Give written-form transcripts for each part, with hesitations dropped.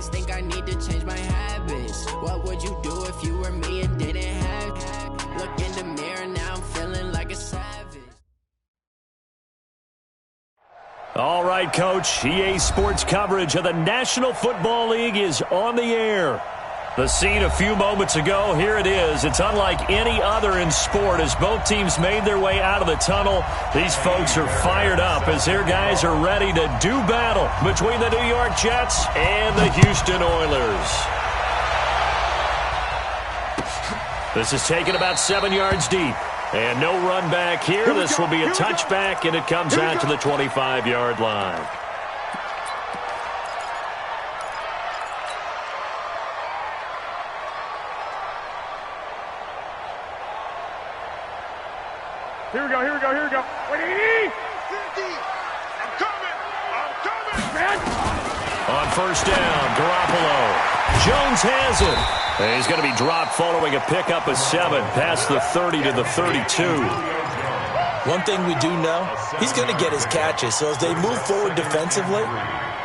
always think I need to change my habits. What would you do if you were me and didn't have it? Look in the mirror, now I'm feeling like a savage. All right, Coach. EA Sports coverage of the National Football League is on the air. The scene a few moments ago, here it is. It's unlike any other in sport as both teams made their way out of the tunnel. These folks are fired up as their guys are ready to do battle between the New York Jets and the Houston Oilers. This is taken about 7 yards deep. And no run back here. This will be a touchback, and it comes out to the 25-yard line. Here we go. Wait, 50. I'm coming. Man. On first down, Garoppolo. Jones has it. And he's going to be dropped following a pickup of 7 past the 30 to the 32. One thing we do know, he's going to get his catches. So as they move forward defensively,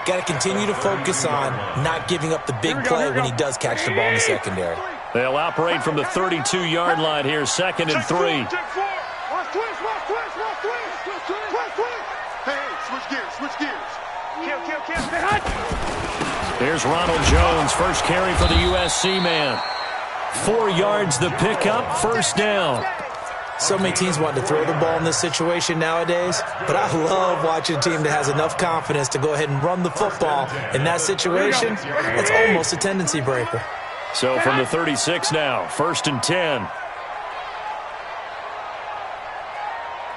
got to continue to focus on not giving up the big play when he does catch the ball in the secondary. They'll operate from the 32-yard line here, 2nd and 3. Hey, switch gears. Kill. Here's Ronald Jones, first carry for the USC man. 4 yards the pickup, first down. So many teams want to throw the ball in this situation nowadays, but I love watching a team that has enough confidence to go ahead and run the football. In that situation, it's almost a tendency breaker. So from the 36 now, 1st and 10.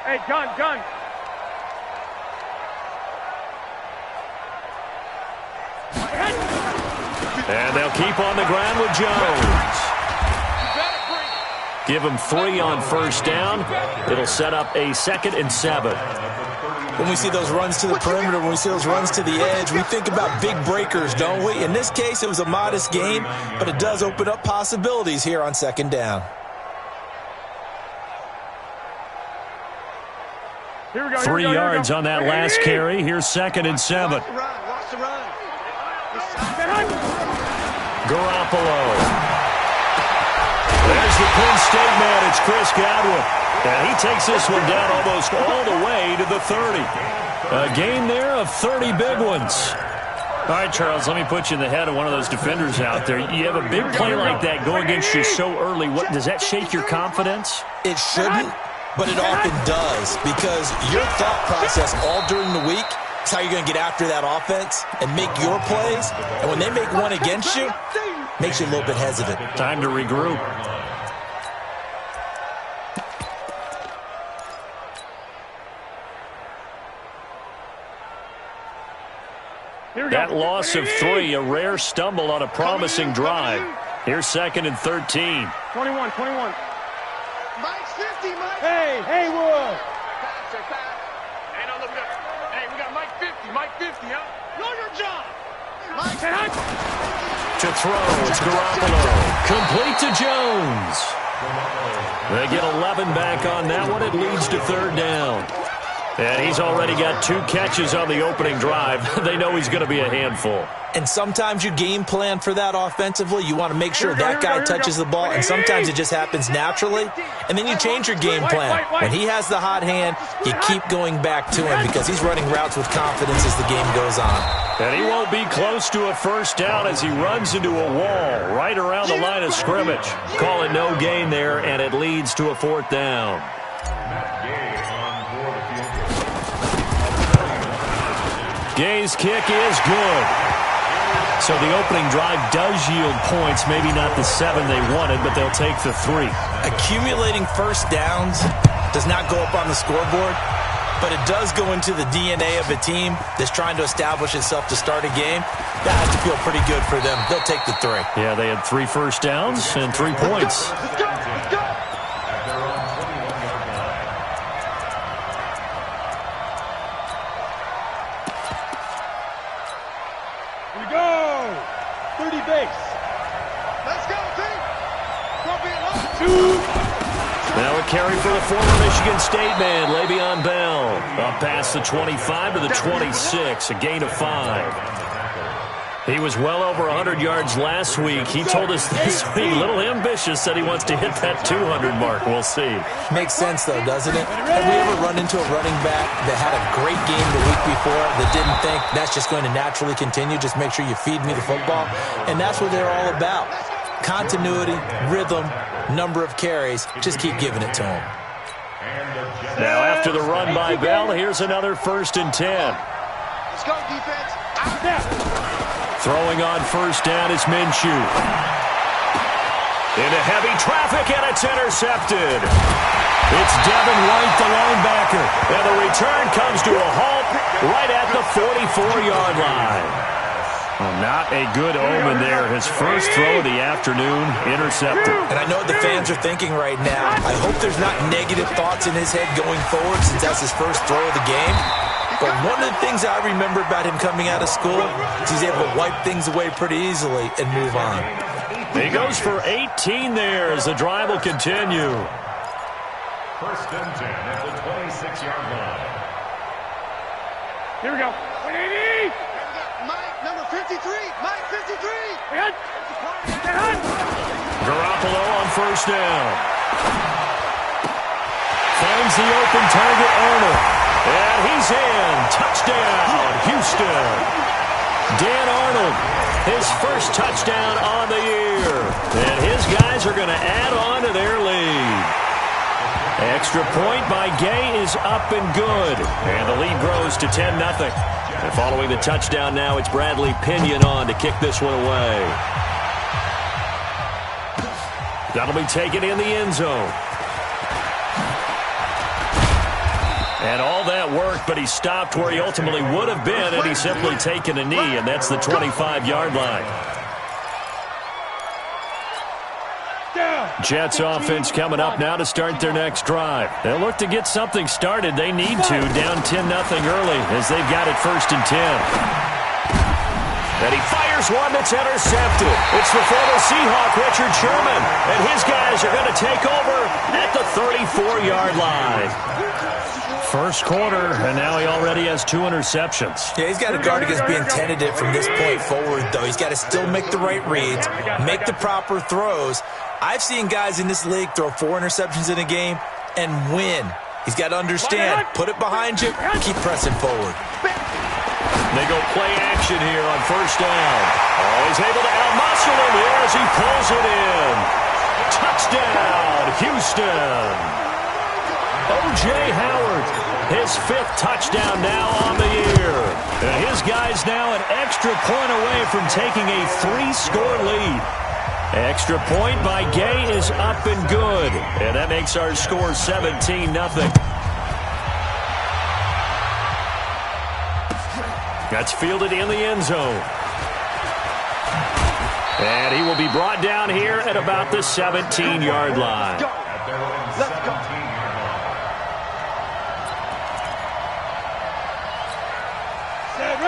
Hey, gun. And they'll keep on the ground with Jones. Give him 3 on first down. It'll set up a 2nd and 7. When we see those runs to the perimeter, when we see those runs to the edge, we think about big breakers, don't we? In this case, it was a modest gain, but it does open up possibilities here on 2nd down. Here we go. 3 yards on that last carry. Here's 2nd and 7. Watch the run. Garoppolo. There's the Penn State man. It's Chris Godwin. And he takes this one down almost all the way to the 30. A gain there of 30 big ones. All right, Charles, let me put you in the head of one of those defenders out there. You have a big play like that go against you so early. What does that shake your confidence? It shouldn't, but it often does, because your thought process all during the week is how you're going to get after that offense and make your plays. And when they make one against you, makes you a little bit hesitant. Time to regroup. That loss of 3, a rare stumble on a promising drive. Here's 2nd and 13. 21. Mike's 50, Mike. Hey, Haywood. Hey, no, look up. Hey, we got Mike 50, huh? Know your job. Mike. To throw, it's Garoppolo. Complete to Jones. They get 11 back on that one. It leads to 3rd down. And he's already got 2 catches on the opening drive. They know he's going to be a handful. And sometimes you game plan for that offensively. You want to make sure that guy touches the ball, and sometimes it just happens naturally. And then you change your game plan. When he has the hot hand, you keep going back to him because he's running routes with confidence as the game goes on. And he won't be close to a first down as he runs into a wall right around the line of scrimmage. Call it no gain there, and it leads to a 4th down. Gay's kick is good. So the opening drive does yield points, maybe not the 7 they wanted, but they'll take the 3. Accumulating first downs does not go up on the scoreboard, but it does go into the DNA of a team that's trying to establish itself to start a game. That has to feel pretty good for them. They'll take the 3. Yeah, they had 3 first downs and 3 points. Now a carry for the former Michigan State man, Le'Veon Bell. Up past the 25 to the 26, a gain of 5. He was well over 100 yards last week. He told us this week, a little ambitious, said he wants to hit that 200 mark. We'll see. Makes sense, though, doesn't it? Have we ever run into a running back that had a great game the week before that didn't think that's just going to naturally continue? Just make sure you feed me the football. And that's what they're all about. Continuity, rhythm, number of carries. Just keep giving it to them. Now, after the run by Bell, here's another 1st and 10. Let's go, defense. Out there. Throwing on 1st down is Minshew. Into heavy traffic, and it's intercepted. It's Devin White, the linebacker. And the return comes to a halt right at the 44-yard line. Well, not a good omen there. His first throw of the afternoon, intercepted. And I know what the fans are thinking right now. I hope there's not negative thoughts in his head going forward since that's his first throw of the game. But one of the things I remember about him coming out of school is he's able to wipe things away pretty easily and move on. He goes for 18 there as the drive will continue. 1st and 10 at the 26-yard line. Here we go. 180. Mike, number 53. Mike, 53. Garoppolo on 1st down. Finds the open target, Arnold. And he's in. Touchdown, Houston. Dan Arnold, his first touchdown on the year. And his guys are going to add on to their lead. Extra point by Gay is up and good. And the lead grows to 10-0. And following the touchdown now, it's Bradley Pinion on to kick this one away. That'll be taken in the end zone. And all that worked, but he stopped where he ultimately would have been, and he's simply taken a knee, and that's the 25-yard line. Jets offense coming up now to start their next drive. They'll look to get something started. They need to, down 10-0 early as they've got it 1st and 10. And he fires one that's intercepted. It's the former Seahawk, Richard Sherman, and his guys are going to take over at the 34-yard line. First quarter, and now he already has 2 interceptions. Yeah, he's got to guard against being tentative from this point forward, though. He's got to still make the right reads, make the proper throws. I've seen guys in this league throw 4 interceptions in a game and win. He's got to understand, put it behind you, keep pressing forward. They go play action here on 1st down. Oh, he's able to out-muscle him here as he pulls it in. Touchdown, Houston. O.J. Howard, his 5th touchdown now on the year. And his guys now an extra point away from taking a 3-score lead. Extra point by Gay is up and good. And that makes our score 17-0. That's fielded in the end zone. And he will be brought down here at about the 17-yard line. Let's go.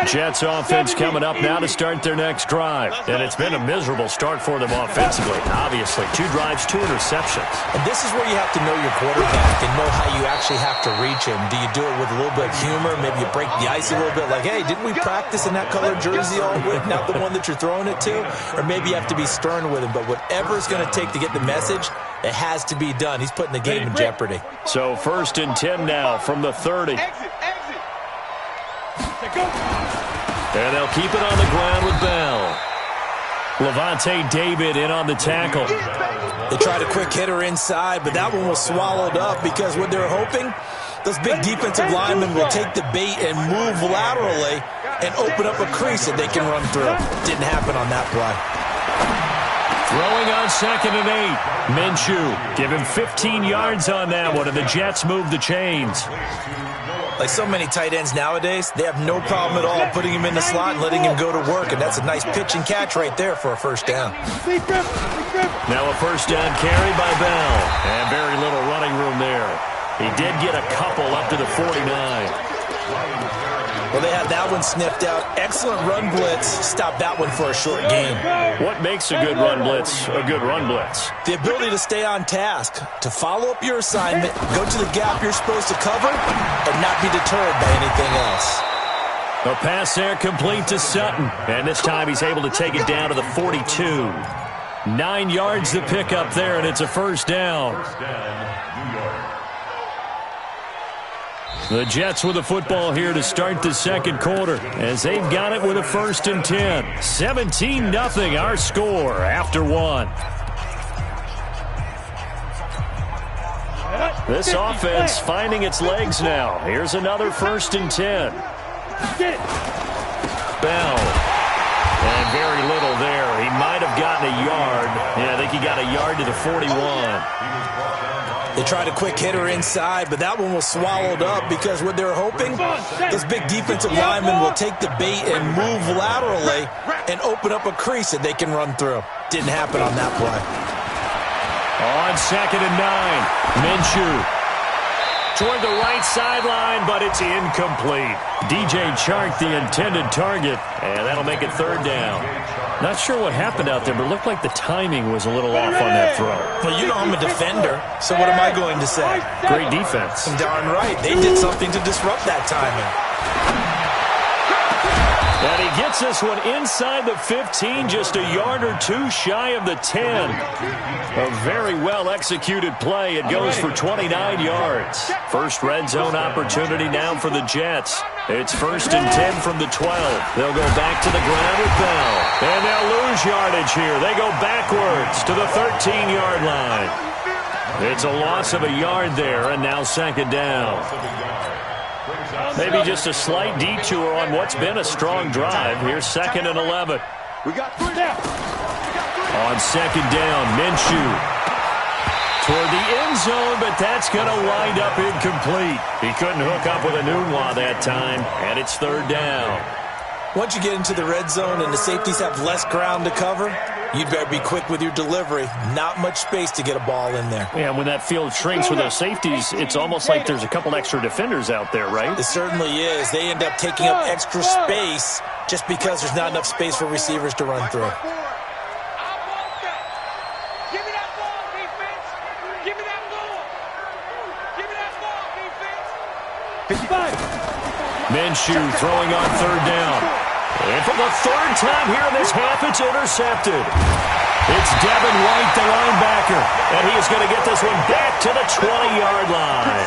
Jets offense coming up now to start their next drive. And it's been a miserable start for them offensively. Obviously, 2 drives, 2 interceptions. And this is where you have to know your quarterback and know how you actually have to reach him. Do you do it with a little bit of humor? Maybe you break the ice a little bit like, hey, didn't we practice in that color jersey all week, not the one that you're throwing it to? Or maybe you have to be stern with him. But whatever it's going to take to get the message, it has to be done. He's putting the game in jeopardy. So 1st and 10 now from the 30. And they'll keep it on the ground with Bell. Levante David in on the tackle. They tried a quick hitter inside, but that one was swallowed up because what they're hoping, those big defensive linemen will take the bait and move laterally and open up a crease that they can run through. Didn't happen on that play. Throwing on 2nd and 8. Minshew, give him 15 yards on that one, and the Jets move the chains. Like so many tight ends nowadays, they have no problem at all putting him in the slot and letting him go to work, and that's a nice pitch and catch right there for a 1st down. Now a 1st down carry by Bell, and very little running room there. He did get a couple up to the 49. Well, they had that one sniffed out. Excellent run blitz. Stopped that one for a short gain. What makes a good run blitz a good run blitz? The ability to stay on task, to follow up your assignment, go to the gap you're supposed to cover, and not be deterred by anything else. The pass there complete to Sutton. And this time he's able to take it down to the 42. 9 yards to pick up there, and it's a first down. The Jets with the football here to start the second quarter as they've got it with a 1st and 10. 17-0 our score after 1. This offense finding its legs now. Here's another 1st and 10. Bell. And very little there. He might have gotten a yard. Yeah, I think he got a yard to the 41. They tried a quick hitter inside, but that one was swallowed up because what they're hoping, this big defensive lineman will take the bait and move laterally and open up a crease that they can run through. Didn't happen on that play. On 2nd and 9, Minshew toward the right sideline, but it's incomplete. DJ Chark, the intended target, and that'll make it 3rd down. Not sure what happened out there, but it looked like the timing was a little off on that throw. Well, you know I'm a defender, so what am I going to say? Great defense. Darn right. They did something to disrupt that timing. And he gets this one inside the 15, just a yard or 2 shy of the 10. A very well-executed play. It goes for 29 yards. First red zone opportunity now for the Jets. It's 1st and 10 from the 12. They'll go back to the ground with Bell. And they'll lose yardage here. They go backwards to the 13-yard line. It's a loss of a yard there, and now 2nd down. Maybe just a slight detour on what's been a strong drive. Here's 2nd and 11. We got 3 down. On 2nd down, Minshew toward the end zone, but that's going to wind up incomplete. He couldn't hook up with a Nunwa that time, and it's 3rd down. Once you get into the red zone and the safeties have less ground to cover, you'd better be quick with your delivery. Not much space to get a ball in there. Yeah, when that field shrinks with those safeties, it's almost like there's a couple extra defenders out there, right? It certainly is. They end up taking up extra space just because there's not enough space for receivers to run through. Give me that ball, defense. Give me that ball. Give me that ball, defense. 55. Minshew throwing on 3rd down. And for the 3rd time here in this half, it's intercepted. It's Devin White, the linebacker, and he is going to get this one back to the 20-yard line.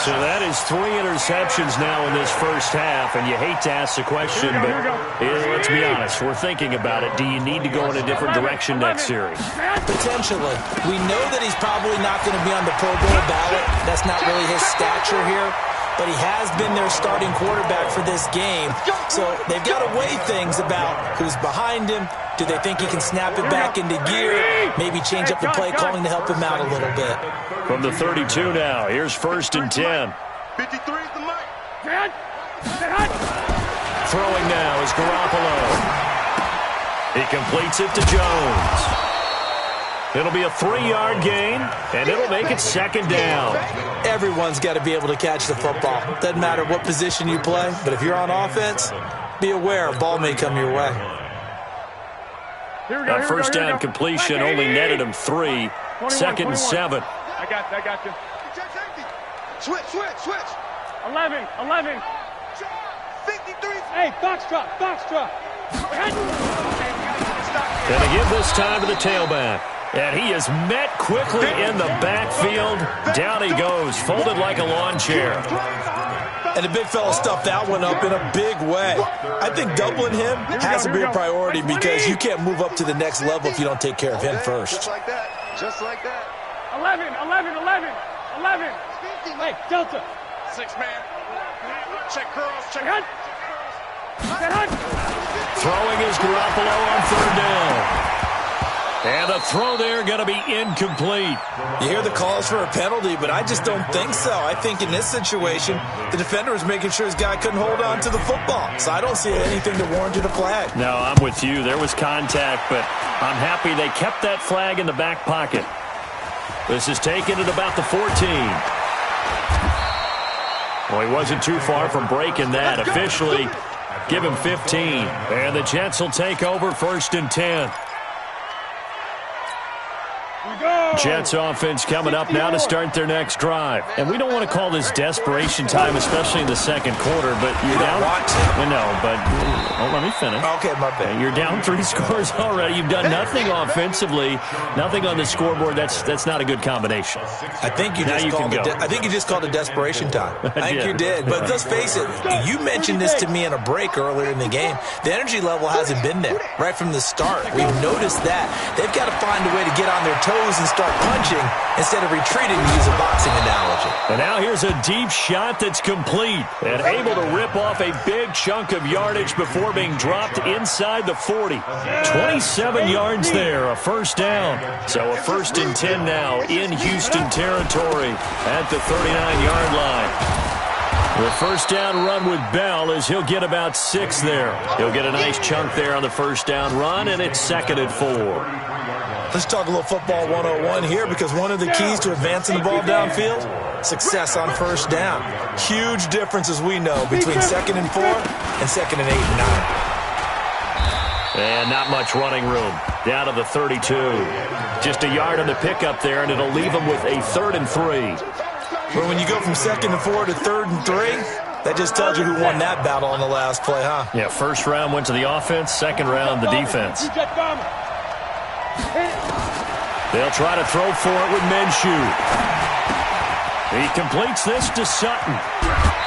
So that is 3 interceptions now in this first half, and you hate to ask the question, but let's be honest, we're thinking about it. Do you need to go in a different direction next series? Potentially. We know that he's probably not going to be on the Pro Bowl ballot. That's not really his stature here. But he has been their starting quarterback for this game. So they've got to weigh things about who's behind him. Do they think he can snap it back into gear? Maybe change up the play calling to help him out a little bit. From the 32 now, here's 1st and 10. 53 is the mic. Throwing now is Garoppolo. He completes it to Jones. It'll be a 3-yard gain, and it'll make it 2nd down. Everyone's got to be able to catch the football. Doesn't matter what position you play, but if you're on offense, be aware a ball may come your way. That first down completion only netted him 3. 2nd and 7. I got you. Switch. 11. 53. Hey, Foxtrot. And to give this time to the tailback. And he is met quickly in the backfield. Down he goes, folded like a lawn chair. And the big fella stuffed that one up in a big way. I think doubling him has to be a priority because you can't move up to the next level if you don't take care of him first. Just like that. 11. Hey, Delta. 6 man. Check curls. Check hunt. Throwing is Garoppolo on 3rd down. And the throw there going to be incomplete. You hear the calls for a penalty, but I just don't think so. I think in this situation, the defender was making sure his guy couldn't hold on to the football. So I don't see anything to warrant a flag. No, I'm with you. There was contact, but I'm happy they kept that flag in the back pocket. This is taken at about the 14. Well, he wasn't too far from breaking that. Officially, give him 15. And the Jets will take over 1st and 10. Jets offense coming up now to start their next drive. And we don't want to call this desperation time, especially in the second quarter, but you're down. Let me finish. Okay, my bad. You're down 3 scores already. You've done nothing offensively, nothing on the scoreboard. That's not a good combination. I think you just called it desperation time. I think you did. But let's face it, you mentioned this to me in a break earlier in the game. The energy level hasn't been there right from the start. We've noticed that. They've got to find a way to get on their toes and start punching instead of retreating, to use a boxing analogy. And now here's a deep shot that's complete and able to rip off a big chunk of yardage before being dropped inside the 40. 27 yards there, a first down. So a 1st and 10 now in Houston territory at the 39-yard line. The first down run with Bell is he'll get about 6 there. He'll get a nice chunk there on the first down run, and it's 2nd and 4. Let's talk a little football 101 here, because one of the keys to advancing the ball downfield, success on first down. Huge difference, as we know, between 2nd and 4 and 2nd and 8 and 9. And not much running room. Down to the 32. Just a yard on the pickup there, and it'll leave them with a 3rd and 3. But when you go from 2nd and 4 to 3rd and 3, that just tells you who won that battle on the last play, huh? Yeah, first round went to the offense, second round the defense. They'll try to throw for it with Minshew. He completes this to Sutton.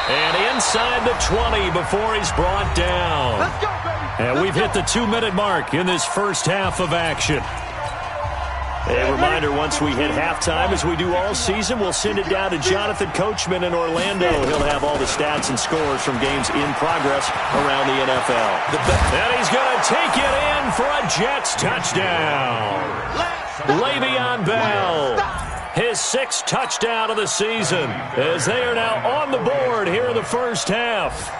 And inside the 20 before he's brought down. And we've hit the 2-minute mark in this first half of action. A reminder, once we hit halftime, as we do all season, we'll send it down to Jonathan Coachman in Orlando. He'll have all the stats and scores from games in progress around the NFL. And he's going to take it in for a Jets touchdown. Le'Veon Bell, his 6th touchdown of the season, as they are now on the board here in the first half.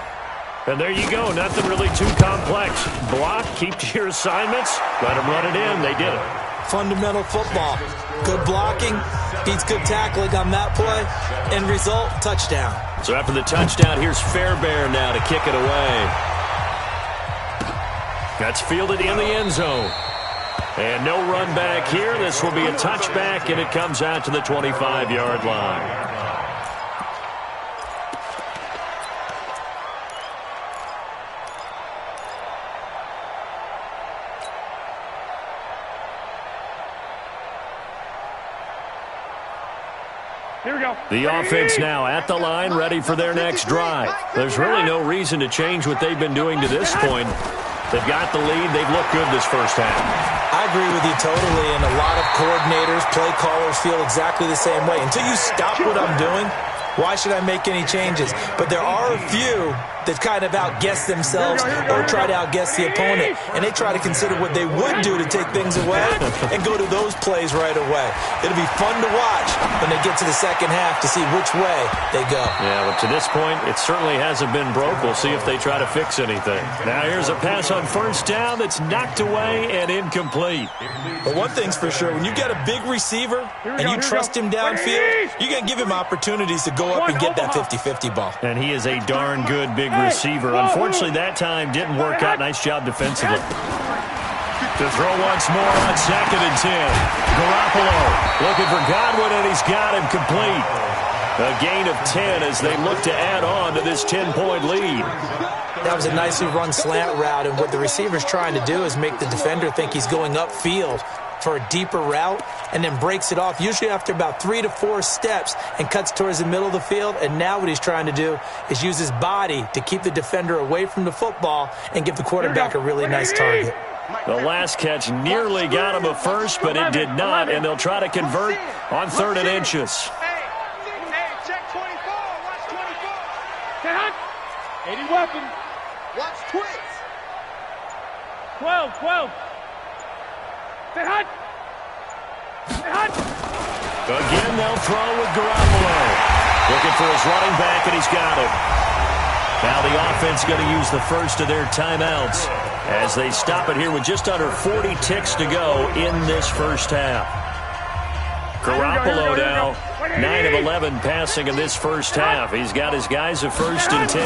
And there you go, nothing really too complex. Block, keep to your assignments, let them run it in. They did it. Fundamental football. Good blocking beats good tackling on that play. End result, touchdown. So after the touchdown, here's Fairbairn now to kick it away. That's fielded in the end zone. And no run back here. This will be a touchback, and it comes out to the 25-yard line. Here we go. The offense now at the line, ready for their next drive. There's really no reason to change what they've been doing to this point. They've got the lead. They've looked good this first half. I agree with you totally, and a lot of coordinators, play callers feel exactly the same way. Until you stop what I'm doing, why should I make any changes? But there are a few that kind of outguess themselves or try to outguess the opponent, and they try to consider what they would do to take things away and go to those plays right away. It'll be fun to watch when they get to the second half to see which way they go. Yeah, but to this point, it certainly hasn't been broke. We'll see if they try to fix anything. Now here's a pass on first down that's knocked away and incomplete. But one thing's for sure, when you get a big receiver and you trust him downfield, you're going to give him opportunities to go up and get that 50-50 ball. And he is a darn good big receiver. Unfortunately, that time didn't work out. Nice job defensively. To throw once more on 2nd and 10. Garoppolo looking for Godwin, and he's got him complete. A gain of 10 as they look to add on to this 10-point lead. That was a nicely run slant route, and what the receiver's trying to do is make the defender think he's going upfield for a deeper route, and then breaks it off, usually after about 3 to 4 steps, and cuts towards the middle of the field. And now what he's trying to do is use his body to keep the defender away from the football and give the quarterback a really nice target. The last catch nearly got him a first, but it did not, and they'll try to convert on 3rd and inches. Hey, check 24. Watch 24. Hey, Hunt. 80 weapon. Watch twits. 12. Hey, Hunt. Again, they'll throw with Garoppolo. Looking for his running back, and he's got it. Now the offense going to use the first of their timeouts as they stop it here with just under 40 ticks to go in this first half. Garoppolo now, 9 of 11 passing in this first half. He's got his guys at 1st and 10.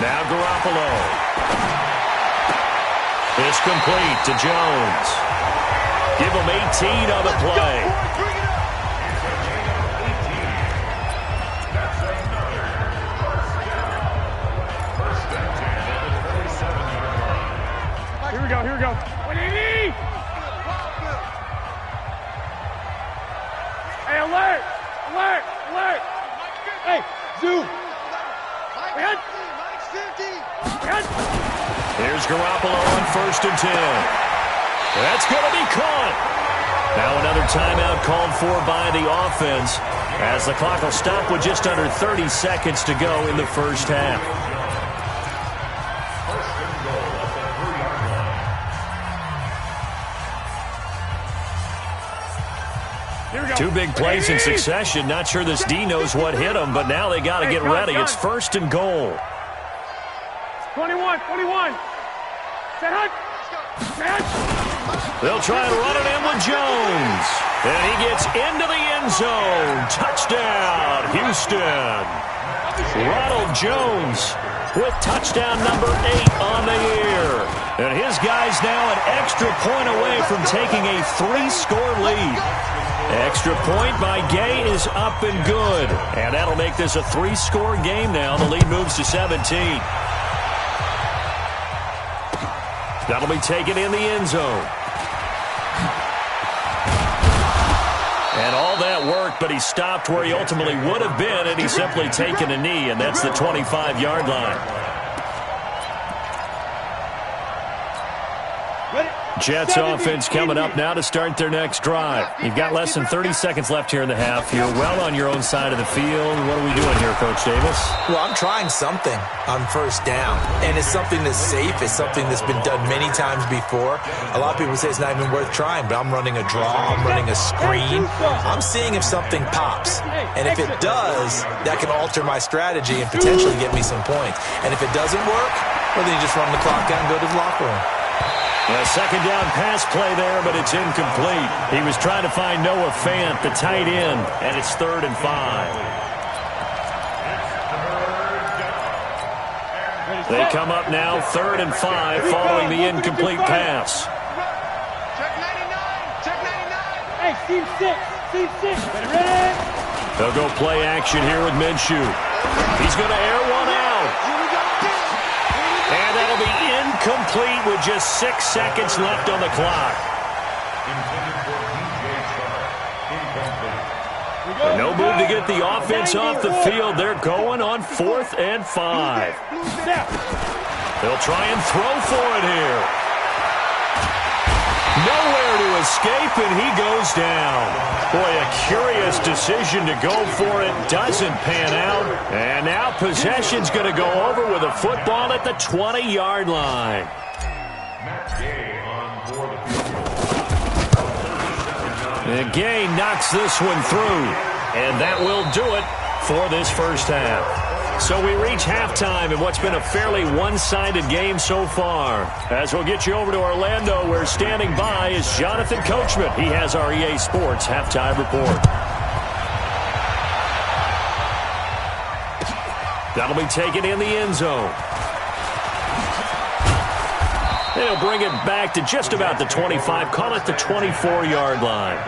Now Garoppolo. It's complete to Jones. Give him 18 on the play. Here we go, here we go. 180! Hey, alert! Alert! Alert! Hey, zoom! Here's Garoppolo on 1st and 10. That's going to be caught. Now another timeout called for by the offense as the clock will stop with just under 30 seconds to go in the first half. Two big plays in succession. Not sure this D knows what hit him, but now they got to get ready. It's 1st and goal. 21. Set hunt. They'll try and run it in with Jones. And he gets into the end zone. Touchdown, Houston. Ronald Jones with touchdown number 8 on the year. And his guy's now an extra point away from taking a 3-score lead. Extra point by Gay is up and good. And that'll make this a 3-score game now. The lead moves to 17. That'll be taken in the end zone. And all that worked, but he stopped where he ultimately would have been, and he's simply taken a knee, and that's the 25-yard line. Jets offense coming up now to start their next drive. You've got less than 30 seconds left here in the half. You're well on your own side of the field. What are we doing here, Coach Davis? Well, I'm trying something on 1st down, and it's something that's safe. It's something that's been done many times before. A lot of people say it's not even worth trying, but I'm running a draw. I'm running a screen. I'm seeing if something pops, and if it does, that can alter my strategy and potentially get me some points. And if it doesn't work, well, then you just run the clock out and go to the locker room. A second down pass play there, but it's incomplete. He was trying to find Noah Fant, the tight end, and it's 3rd and 5. They come up now, 3rd and 5, following the incomplete pass. Check 99. Hey, Steve 6. Ready? They'll go play action here with Minshew. He's going to air one out. And that'll be incomplete with just 6 seconds left on the clock. No move to get the offense off the field. They're going on 4th and 5. They'll try and throw for it here. Nowhere to escape, and he goes down. Boy, a curious decision to go for it. Doesn't pan out. And now possession's going to go over with a football at the 20-yard line. And Gay knocks this one through. And that will do it for this first half. So we reach halftime in what's been a fairly one-sided game so far. As we'll get you over to Orlando, where standing by is Jonathan Coachman. He has our EA Sports halftime report. That'll be taken in the end zone. They'll bring it back to just about the 25, call it the 24-yard line.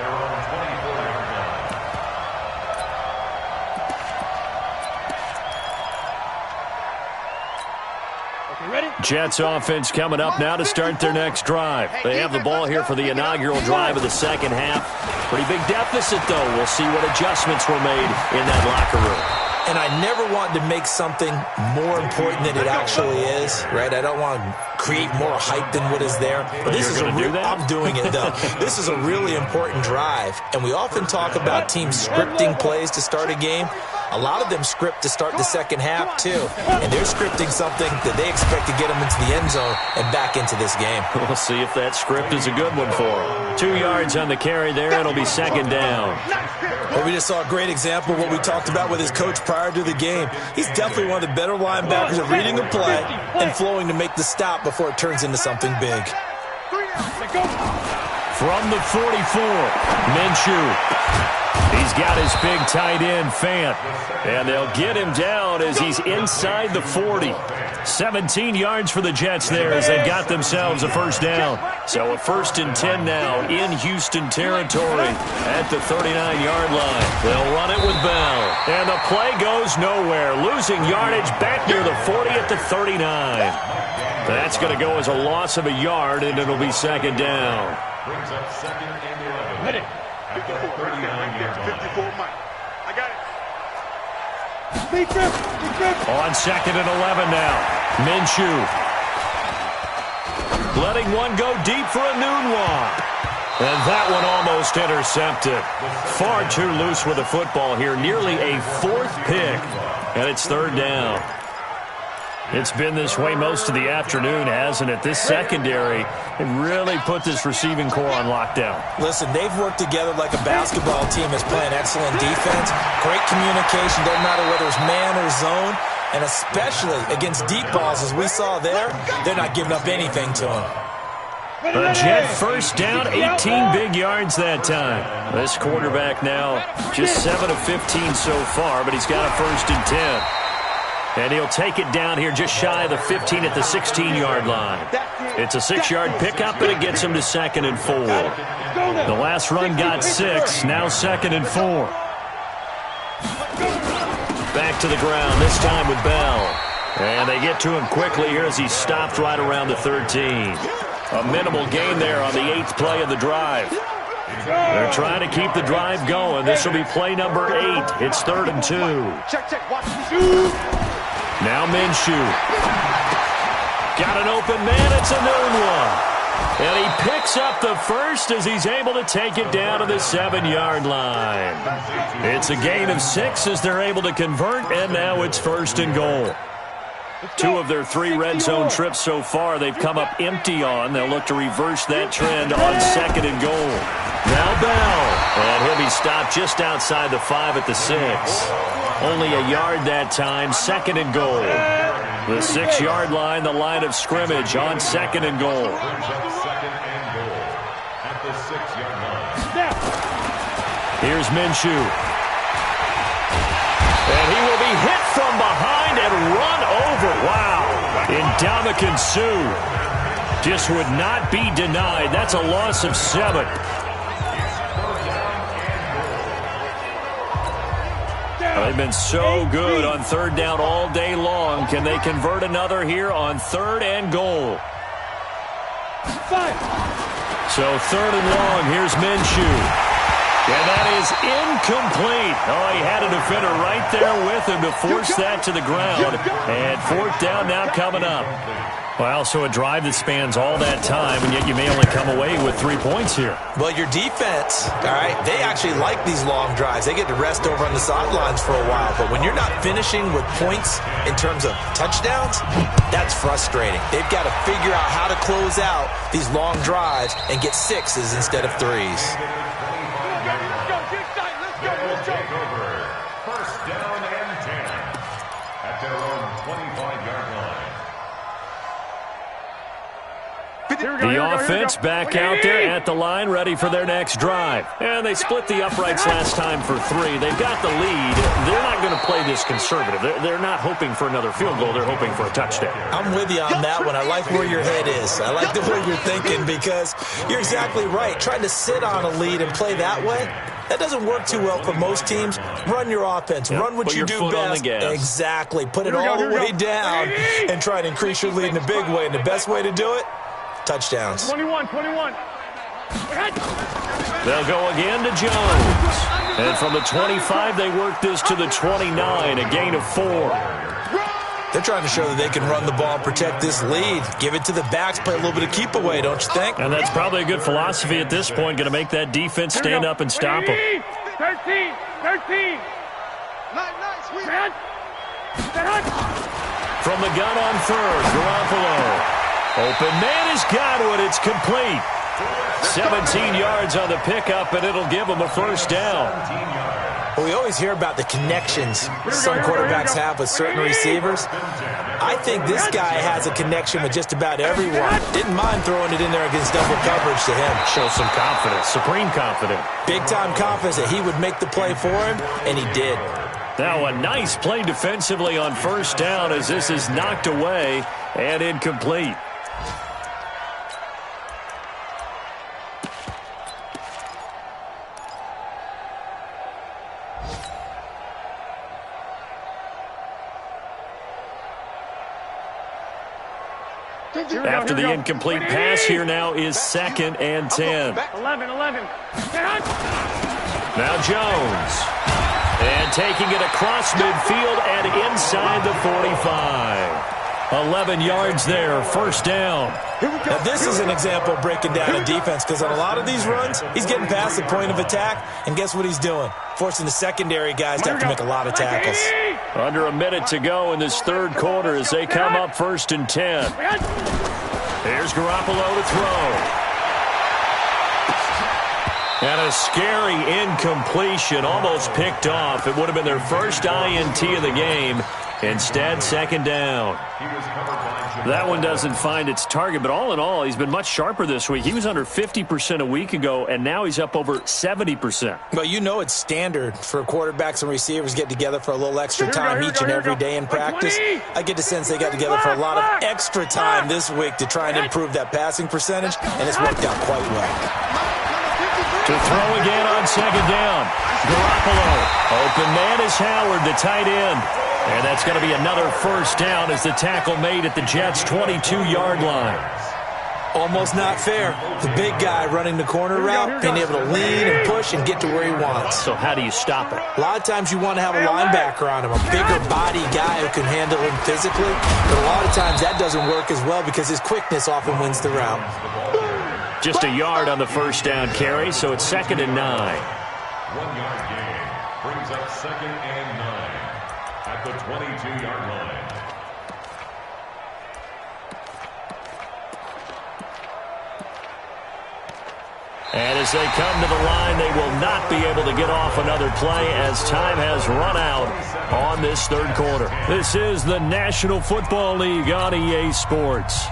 Jets offense coming up now to start their next drive. They have the ball here for the inaugural drive of the second half. Pretty big deficit, though. We'll see what adjustments were made in that locker room. And I never want to make something more important than it actually is, right? I don't want to create more hype than what is there. But this is I'm doing it, though. This is a really important drive. And we often talk about teams scripting plays to start a game. A lot of them script to start the second half, too. And they're scripting something that they expect to get them into the end zone and back into this game. We'll see if that script is a good one for them. 2 yards on the carry there. It'll be second down. Well, we just saw a great example of what we talked about with his coach prior to the game. He's definitely one of the better linebackers at reading a play and flowing to make the stop before it turns into something big. From the 44, Minshew. He's got his big tight end, Fant. And they'll get him down as he's inside the 40. 17 yards for the Jets there as they got themselves a first down. So a 1st and 10 now in Houston territory at the 39-yard line. They'll run it with Bell. And the play goes nowhere. Losing yardage back near the 40 at the 39. That's going to go as a loss of a yard, and it'll be 2nd down. Brings up 2nd and 11. At the 39-yard line. 54, Mike. I got it. On 2nd and 11 now. Minshew. Letting one go deep for a noon one. And that one almost intercepted. Far too loose with the football here. Nearly a 4th pick. And it's 3rd down. It's been this way most of the afternoon, hasn't it? This secondary, it really put this receiving core on lockdown. Listen, they've worked together like a basketball team that's playing excellent defense. Great communication, doesn't matter whether it's man or zone. And especially against deep balls, as we saw there, they're not giving up anything to them. A Jet first down, 18 big yards that time. This quarterback now just 7 of 15 so far, but he's got a 1st and 10. And he'll take it down here just shy of the 15 at the 16-yard line. It's a 6-yard pickup, and it gets him to 2nd and 4. The last run got 6, now 2nd and 4. Back to the ground, this time with Bell. And they get to him quickly here as he's stopped right around the 13. A minimal gain there on the 8th play of the drive. They're trying to keep the drive going. This will be play number 8. It's 3rd and 2. Now Minshew. Got an open man. It's a noon one. And he picks up the first as he's able to take it down to the 7-yard line. It's a gain of 6 as they're able to convert, and now it's 1st and goal. 2 of their 3 red zone trips so far they've come up empty on. They'll look to reverse that trend on 2nd and goal. Now Bell. And he'll be stopped just outside the 5 at the 6. Only a yard that time, 2nd and goal. The 6-yard line, the line of scrimmage on 2nd and goal. 2nd and goal at the 6-yard line. Here's Minshew. And he will be hit from behind and run over. Wow. Ndamukong Suh just would not be denied. That's a loss of 7. They've been so good on 3rd down all day long. Can they convert another here on 3rd and goal? So 3rd and long. Here's Minshew. And that is incomplete. Oh, he had a defender right there with him to force that to the ground. And 4th down now coming up. Well, so a drive that spans all that time, and yet you may only come away with 3 points here. Well, your defense, all right, they actually like these long drives. They get to rest over on the sidelines for a while. But when you're not finishing with points in terms of touchdowns, that's frustrating. They've got to figure out how to close out these long drives and get 6s instead of 3s. First down and 10 at their own 25-yard line. The offense back out there at the line, ready for their next drive. And they split the uprights last time for 3. They've got the lead. They're not going to play this conservative. They're not hoping for another field goal. They're hoping for a touchdown. I'm with you on that one. I like where your head is. I like the way you're thinking because you're exactly right. Trying to sit on a lead and play that way, that doesn't work too well for most teams. Run your offense. Yep. Run what you do best. Exactly. Put it all the way down and try to increase your lead in a big way. And the best way to do it, touchdowns. 21. They'll go again to Jones. And from the 25, they work this to the 29, a gain of 4. They're trying to show that they can run the ball and protect this lead. Give it to the backs, play a little bit of keep away, don't you think? And that's probably a good philosophy at this point, going to make that defense stand up and stop them. 13. From the gun on 3rd, Garoppolo. Open man is Godwin. It's complete. 17 yards on the pickup, and it'll give him a first down. Well, we always hear about the connections some quarterbacks have with certain receivers. I think this guy has a connection with just about everyone. Didn't mind throwing it in there against double coverage to him. Show some confidence, supreme confidence. Big-time confidence that he would make the play for him, and he did. Now a nice play defensively on first down as this is knocked away and incomplete. After the incomplete pass, here now is 2nd and 10. 11. Now Jones. And taking it across midfield and inside the 45. 11 yards there, first down. Now this is an example of breaking down a defense, because on a lot of these runs, he's getting past the point of attack, and guess what he's doing? Forcing the secondary guys to have to make a lot of tackles. Under a minute to go in this third quarter as they come up 1st and 10. Here's Garoppolo to throw. And a scary incompletion, almost picked off. It would have been their first INT of the game. Instead, 2nd down. That one doesn't find its target, but all in all, he's been much sharper this week. He was under 50% a week ago, and now he's up over 70%. Well, you know it's standard for quarterbacks and receivers get together for a little extra time each and every day in practice. I get the sense they got together for a lot of extra time this week to try and improve that passing percentage, and it's worked out quite well. To throw again on 2nd down. Garoppolo. Open man is Howard, the tight end. And that's going to be another first down as the tackle made at the Jets' 22-yard line. Almost not fair. The big guy running the corner route, being able to lean and push and get to where he wants. So how do you stop it? A lot of times you want to have a linebacker on him, a bigger body guy who can handle him physically. But a lot of times that doesn't work as well because his quickness often wins the route. Just a yard on the first down carry, so it's 2nd and 9. 1-yard gain brings up 2nd and 9 at the 22-yard line. And as they come to the line, they will not be able to get off another play as time has run out on this third quarter. This is the National Football League on EA Sports.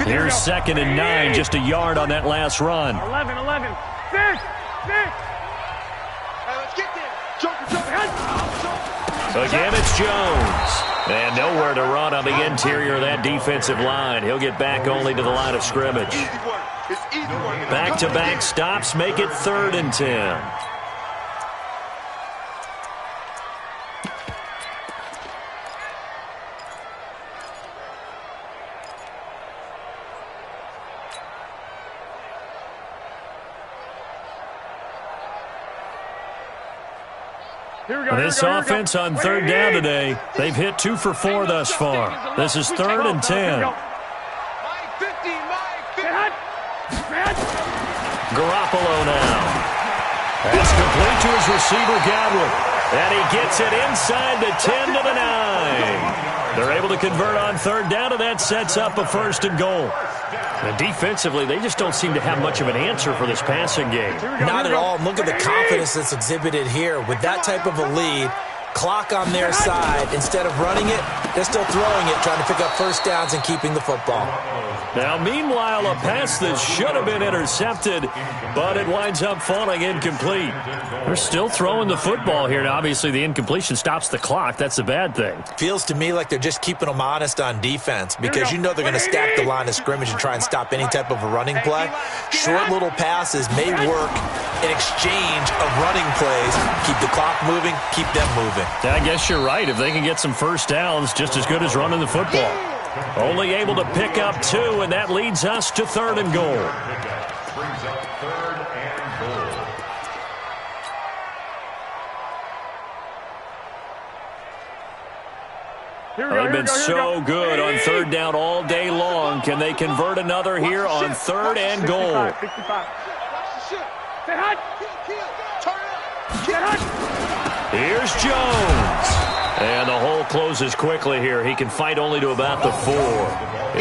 Here's 2nd and 9, just a yard on that last run. 11. 6. Let's get there. Again, it's Jones. And nowhere to run on the interior of that defensive line. He'll get back only to the line of scrimmage. Back-to-back stops make it 3rd and 10. This offense on 3rd down today, they've hit 2 for 4 thus far. This is 3rd and 10. Garoppolo now. That's complete to his receiver, Godwin. And he gets it inside the 10 to the 9. They're able to convert on 3rd down, and that sets up a 1st and goal. And defensively, they just don't seem to have much of an answer for this passing game. Not at all. Look at the confidence that's exhibited here. With that type of a lead, clock on their side, instead of running it, they're still throwing it, trying to pick up first downs and keeping the football. Now, meanwhile, a pass that should have been intercepted, but it winds up falling incomplete. They're still throwing the football here. Now, obviously, the incompletion stops the clock. That's the bad thing. Feels to me like they're just keeping them honest on defense because you know they're going to stack the line of scrimmage and try and stop any type of a running play. Short little passes may work in exchange of running plays. Keep the clock moving, keep them moving. I guess you're right. If they can get some first downs, just as good as running the football. Only able to pick up 2, and that leads us to 3rd and goal. Brings up 3rd and goal. They've been so good on 3rd down all day long. Can they convert another here on 3rd and goal? Here's Jones. And the whole closes quickly here. He can fight only to about the 4.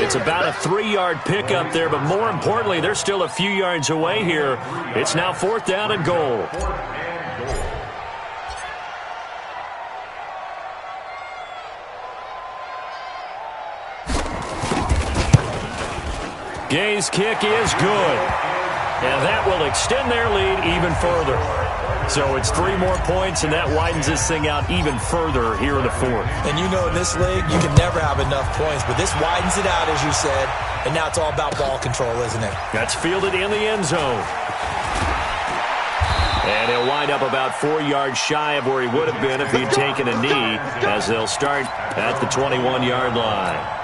It's about a 3-yard pickup there, but more importantly, they're still a few yards away here. It's now 4th down and goal. Gay's kick is good. And that will extend their lead even further. So it's 3 more points, and that widens this thing out even further here in the 4th. And you know in this league, you can never have enough points, but this widens it out, as you said, and now it's all about ball control, isn't it? That's fielded in the end zone. And he'll wind up about 4 yards shy of where he would have been if he'd taken a knee, as they'll start at the 21-yard line.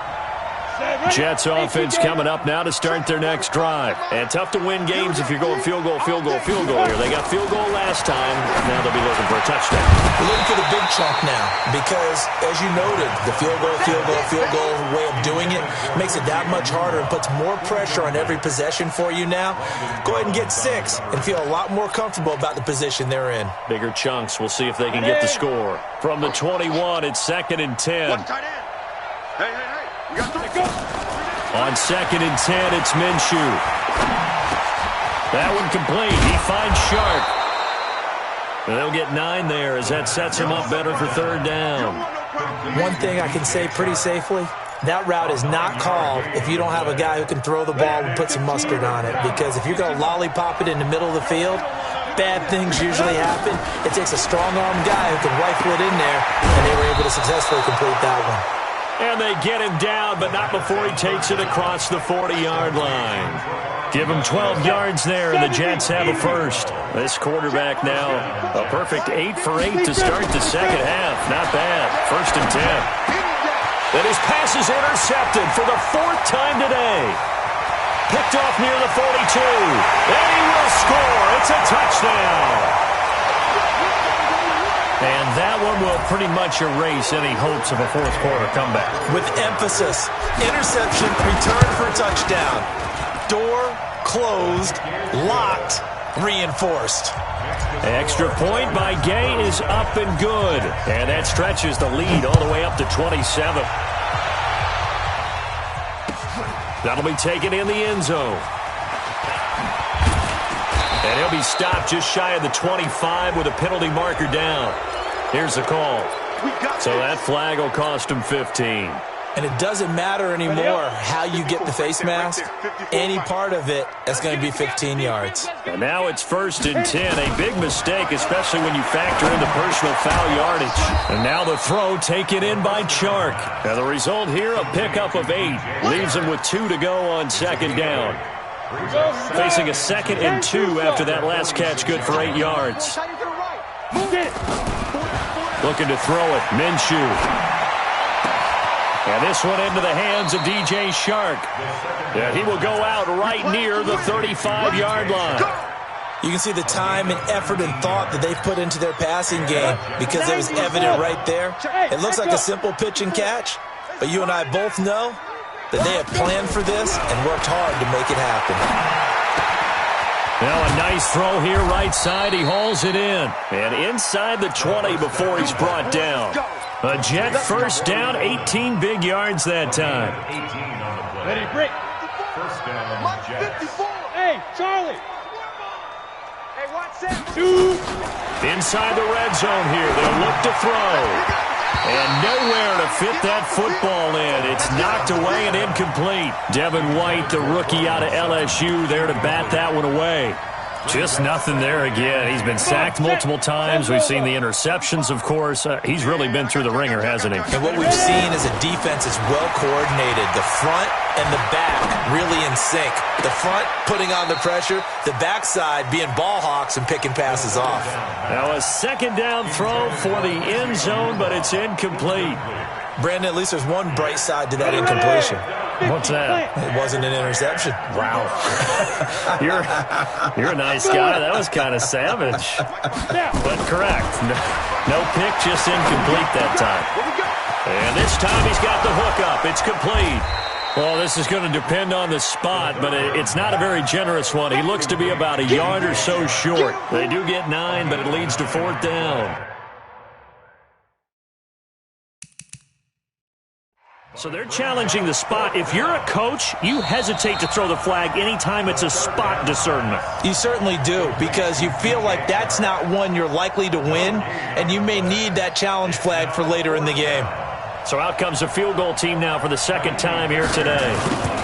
Jets offense coming up now to start their next drive. And tough to win games if you're going field goal, field goal, field goal here. They got field goal last time. Now they'll be looking for a touchdown. We're looking for the big chunk now because, as you noted, the field goal way of doing it makes it that much harder and puts more pressure on every possession for you now. Go ahead and get 6 and feel a lot more comfortable about the position they're in. Bigger chunks. We'll see if they can get the score. From the 21, it's 2nd and 10. Hey. On 2nd and 10, it's Minshew. That one complete. He finds Shark. They'll get 9 there as that sets him up better for 3rd down. One thing I can say pretty safely, that route is not called if you don't have a guy who can throw the ball and put some mustard on it. Because if you're going to lollipop it in the middle of the field, bad things usually happen. It takes a strong-armed guy who can rifle it in there, and they were able to successfully complete that one. And they get him down, but not before he takes it across the 40-yard line. Give him 12 yards there, and the Jets have a first. This quarterback now, a perfect 8 for 8 to start the second half. Not bad. 1st and 10. Then his pass is intercepted for the 4th time today. Picked off near the 42. And he will score. It's a touchdown. And that one will pretty much erase any hopes of a 4th quarter comeback. With emphasis, interception, return for a touchdown. Door closed, locked, reinforced. Extra point by Gay is up and good. And that stretches the lead all the way up to 27. That'll be taken in the end zone. And he'll be stopped just shy of the 25 with a penalty marker down. Here's the call. So that flag will cost him 15. And it doesn't matter anymore how you get the face mask. Any part of it is going to be 15 yards. And now it's 1st and 10. A big mistake, especially when you factor in the personal foul yardage. And now the throw taken in by Chark. And the result here, a pickup of 8. Leaves him with 2 to go on 2nd down. Facing a 2nd and 2 after that last catch, good for 8 yards. Looking to throw it, Minshew. And this one into the hands of DJ Shark. Yeah, he will go out right near the 35-yard line. You can see the time and effort and thought that they put into their passing game because it was evident right there. It looks like a simple pitch and catch, but you and I both know that they have planned for this and worked hard to make it happen. Now a nice throw here right side. He hauls it in. And inside the 20 before he's brought down. A Jet 1st down, 18 big yards that time. 18 on the play. Ready, break. 1st down, Jets. Hey, Charlie. Hey, watch that. 2. Inside the red zone here. They'll look to throw. And nowhere to fit that football in. It's knocked away and incomplete. Devin White, the rookie out of LSU, there to bat that one away. Just nothing there again. He's been sacked multiple times. We've seen the interceptions, of course. He's really been through the ringer, hasn't he? And what we've seen is a defense that's well coordinated. The front and the back really in sync. The front putting on the pressure, the backside being ball hawks and picking passes off. Now a 2nd down throw for the end zone, but it's incomplete. Brandon, at least there's one bright side to that incompletion. What's that? It wasn't an interception. Wow. You're a nice guy. That was kind of savage. But correct. No pick, just incomplete that time. And this time he's got the hook up. It's complete. Well, this is going to depend on the spot, but it's not a very generous one. He looks to be about a yard or so short. They do get 9, but it leads to 4th down. So they're challenging the spot. If you're a coach, you hesitate to throw the flag anytime it's a spot discernment. You certainly do, because you feel like that's not one you're likely to win, and you may need that challenge flag for later in the game. So out comes the field goal team now for the second time here today.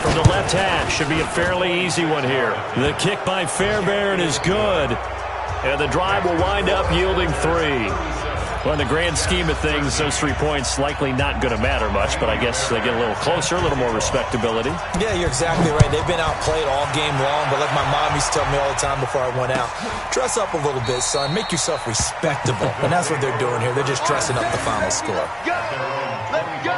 From the left hash, should be a fairly easy one here. The kick by Fairbairn is good. And the drive will wind up yielding 3. Well, in the grand scheme of things, those 3 points likely not going to matter much, but I guess they get a little closer, a little more respectability. Yeah, you're exactly right. They've been outplayed all game long, but like my mom used to tell me all the time before I went out, dress up a little bit, son. Make yourself respectable. And that's what they're doing here. They're just dressing up the final score. Let's go!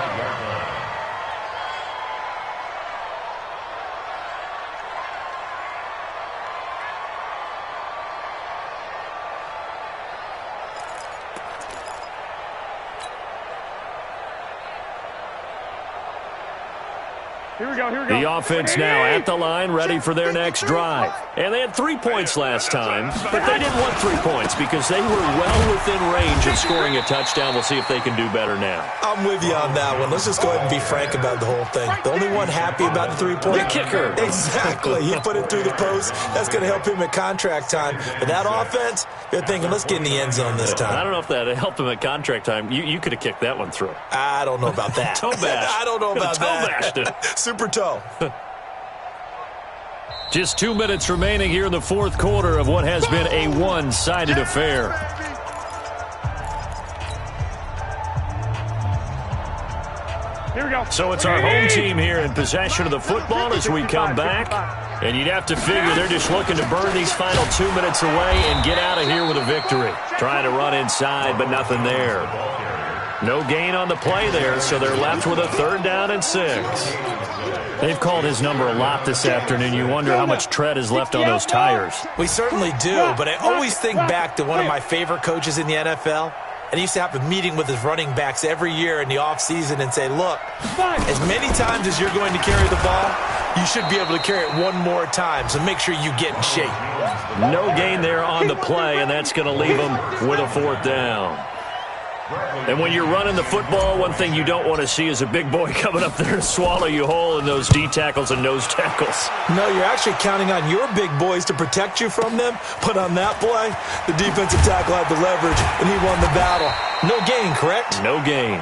Here we go, here we go. The offense now at the line, ready for their next drive. And they had 3 points last time, but they didn't want 3 points because they were well within range of scoring a touchdown. We'll see if they can do better now. I'm with you on that one. Let's just go ahead and be frank about the whole thing. The only one happy about the 3-point? The kicker. Exactly. He put it through the post. That's going to help him at contract time. But that offense, they're thinking, let's get in the end zone this time. I don't know if that helped him at contract time. You could have kicked that one through. I don't know about that. Toe bash. I don't know about that. Toe bashed it. Super toe. Just 2 minutes remaining here in the fourth quarter of what has been a one-sided affair. Here we go. So it's our home team here in possession of the football as we come back. And you'd have to figure they're just looking to burn these final 2 minutes away and get out of here with a victory. Trying to run inside, but nothing there. No gain on the play there, so they're left with a 3rd down and 6. They've called his number a lot this afternoon. You wonder how much tread is left on those tires. We certainly do, but I always think back to one of my favorite coaches in the NFL. And he used to have a meeting with his running backs every year in the offseason and say, look, as many times as you're going to carry the ball, you should be able to carry it one more time, so make sure you get in shape. No gain there on the play, and that's going to leave them with a 4th down. And when you're running the football, one thing you don't want to see is a big boy coming up there and swallow you whole in those D tackles and nose tackles. No, you're actually counting on your big boys to protect you from them. But on that play, the defensive tackle had the leverage, and he won the battle. No gain, correct? No gain.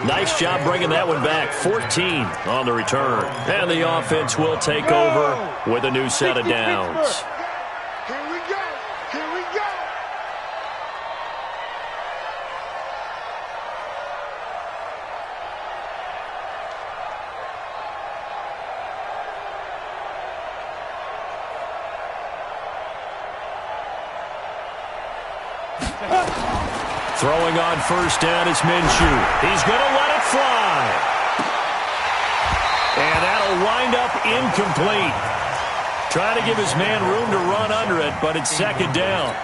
Nice job bringing that one back. 14 on the return. And the offense will take over with a new set of downs. Here we go. Here we go. Throwing on 1st down is Minshew. He's going to let it fly. And that'll wind up incomplete. Trying to give his man room to run under it, but it's 2nd down.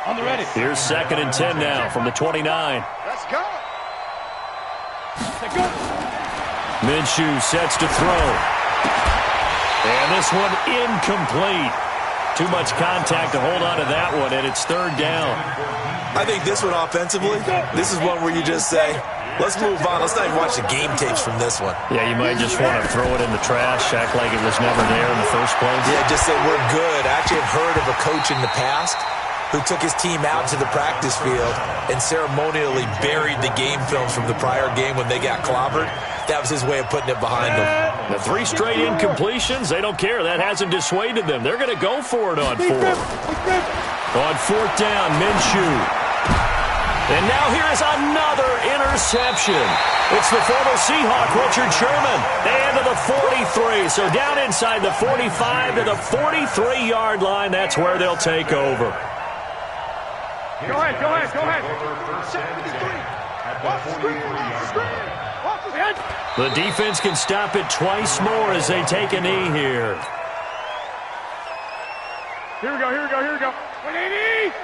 On the ready. Here's 2nd and 10 now from the 29. Let's go. Let's go. Minshew sets to throw. And this one incomplete. Too much contact to hold on to that one, and it's 3rd down. I think this one offensively, this is one where you just say, let's move on. Let's not even watch the game tapes from this one. Yeah, you might just want to throw it in the trash, act like it was never there in the first place. Yeah, just say we're good. I actually have heard of a coach in the past who took his team out to the practice field and ceremonially buried the game films from the prior game when they got clobbered. That was his way of putting it behind them. The 3 straight incompletions, they don't care. That hasn't dissuaded them. They're going to go for it on 4th. On 4th down, Minshew. And now here is another interception. It's the former Seahawk, Richard Sherman. And to the 43. So down inside the 45 to the 43-yard line. That's where they'll take over. Go ahead, go ahead, go ahead. Off the screen, off the screen. Off the screen. The defense can stop it twice more as they take a knee here. Here we go, here we go, here we go. 180.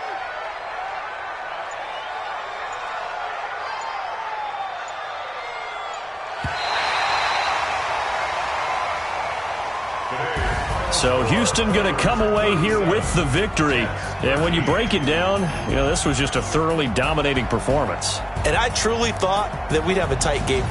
So Houston going to come away here with the victory. And when you break it down, you know, this was just a thoroughly dominating performance. And I truly thought that we'd have a tight game.